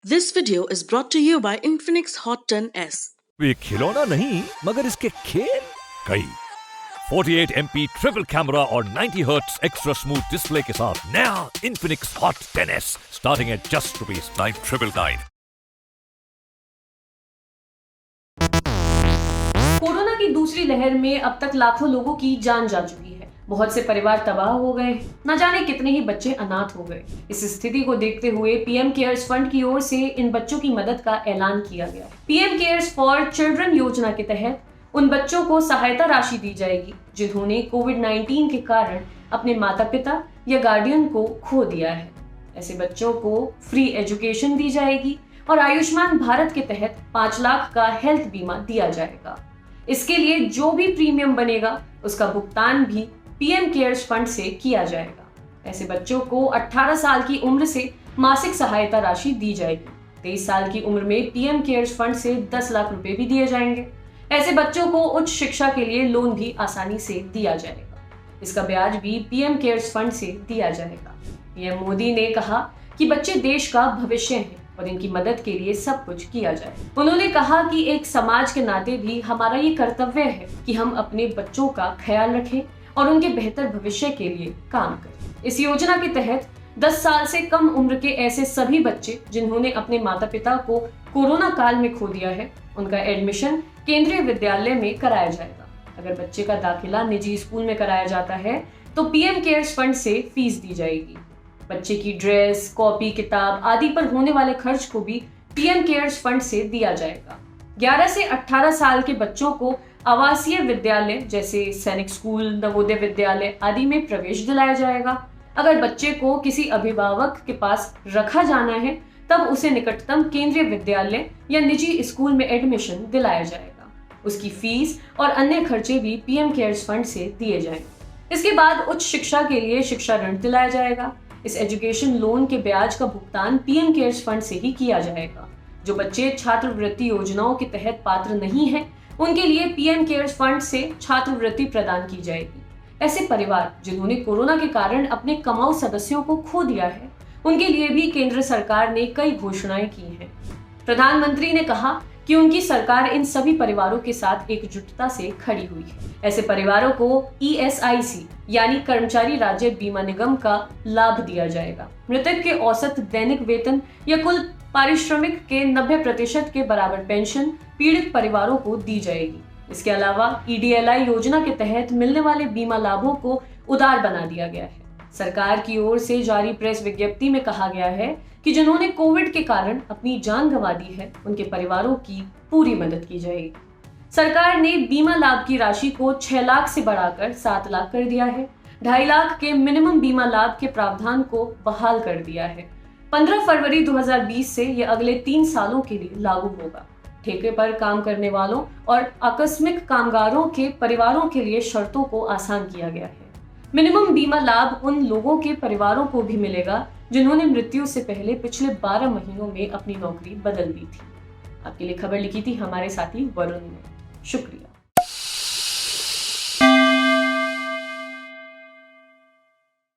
This video is brought to you by Infinix Hot 10s. ये खिलौना नहीं मगर इसके खेल कई 48 MP ट्रिपल कैमरा और 90 हर्ट्ज एक्स्ट्रा स्मूथ डिस्प्ले के साथ नया Infinix Hot 10s starting at just ₹999। Corona की दूसरी लहर में अब तक लाखों लोगों की जान जा चुकी है। बहुत से परिवार तबाह हो गए, न जाने कितने ही बच्चे अनाथ हो गए। इस स्थिति को देखते हुए पीएम केयर्स फंड की ओर से इन बच्चों की मदद का ऐलान किया गया। पीएम केयर्स फॉर चिल्ड्रन योजना के तहत उन बच्चों को सहायता राशि दी जाएगी जिन्होंने कोविड-19 के कारण अपने माता पिता या गार्डियन को खो दिया है। ऐसे बच्चों को फ्री एजुकेशन दी जाएगी और आयुष्मान भारत के तहत 5 लाख का हेल्थ बीमा दिया जाएगा। इसके लिए जो भी प्रीमियम बनेगा उसका भुगतान भी पीएम केयर्स फंड से किया जाएगा। ऐसे बच्चों को 18 साल की उम्र से मासिक सहायता राशि दी जाएगी। 23 साल की उम्र में पीएम केयर्स फंड से 10 लाख रुपए भी दिए जाएंगे। ऐसे बच्चों को उच्च शिक्षा के लिए लोन भी आसानी से दिया जाएगा। इसका ब्याज भी पीएम केयर्स फंड से दिया जाएगा। पीएम मोदी ने कहा कि बच्चे देश का भविष्य हैं और इनकी मदद के लिए सब कुछ किया जाए। उन्होंने कहा कि एक समाज के नाते भी हमारा ये कर्तव्य है कि हम अपने बच्चों का ख्याल रखें और उनके बेहतर भविष्य के लिए काम करें। इस योजना के तहत 10 साल से कम उम्र के ऐसे सभी बच्चे जिन्होंने अपने माता पिता को कोरोना काल में खो दिया है, उनका एडमिशन केंद्रीय विद्यालय में कराया जाएगा। अगर बच्चे का दाखिला निजी स्कूल में कराया जाता है तो पीएम केयर्स फंड से फीस दी जाएगी। बच्चे की ड्रेस, कॉपी, किताब आदि पर होने वाले खर्च को भी पीएम केयर्स फंड से दिया जाएगा। 11 से 18 साल के बच्चों को आवासीय विद्यालय जैसे सैनिक स्कूल, नवोदय विद्यालय आदि में प्रवेश दिलाया जाएगा। अगर बच्चे को किसी अभिभावक के पास रखा जाना है तब उसे निकटतम केंद्रीय विद्यालय या निजी स्कूल में एडमिशन दिलाया जाएगा। उसकी फीस और अन्य खर्चे भी पीएम केयर्स फंड से दिए जाएंगे। इसके बाद उच्च शिक्षा के लिए शिक्षा ऋण दिलाया जाएगा। इस एजुकेशन लोन के ब्याज का भुगतान पीएम केयर्स फंड से ही किया जाएगा। जो बच्चे छात्रवृत्ति योजनाओं के तहत पात्र नहीं हैं, उनके लिए पीएम केयर्स फंड से छात्रवृत्ति प्रदान की जाएगी। ऐसे परिवार जिन्होंने कोरोना के कारण अपने कमाऊ सदस्यों को खो दिया है, उनके लिए भी केंद्र सरकार ने कई घोषणाएं की हैं। प्रधानमंत्री ने कहा कि उनकी सरकार इन सभी परिवारों के साथ एकजुटता से खड़ी हुई है। ऐसे परिवारों को ईएसआईसी यानी कर्मचारी राज्य बीमा निगम का लाभ दिया जाएगा। मृतक के औसत दैनिक वेतन या कुल पारिश्रमिक के 90% के बराबर पेंशन पीड़ित परिवारों को दी जाएगी। इसके अलावा ईडीएलआई योजना के तहत मिलने वाले बीमा लाभों को उदार बना दिया गया है। सरकार की ओर से जारी प्रेस विज्ञप्ति में कहा गया है कि जिन्होंने कोविड के कारण अपनी जान गंवा दी है, उनके परिवारों की पूरी मदद की जाएगी। सरकार ने बीमा लाभ की राशि को 6 लाख से बढ़ाकर 7 लाख कर दिया है। 2.5 लाख के मिनिमम बीमा लाभ के प्रावधान को बहाल कर दिया है। 15 फरवरी 2020 से यह अगले 3 सालों के लिए लागू होगा। ठेके पर काम करने वालों और आकस्मिक कामगारों के परिवारों के लिए शर्तों को आसान किया गया है। मिनिमम बीमा लाभ उन लोगों के परिवारों को भी मिलेगा जिन्होंने मृत्यु से पहले पिछले 12 महीनों में अपनी नौकरी बदल दी थी। आपके लिए खबर लिखी थी हमारे साथी वरुण ने। शुक्रिया।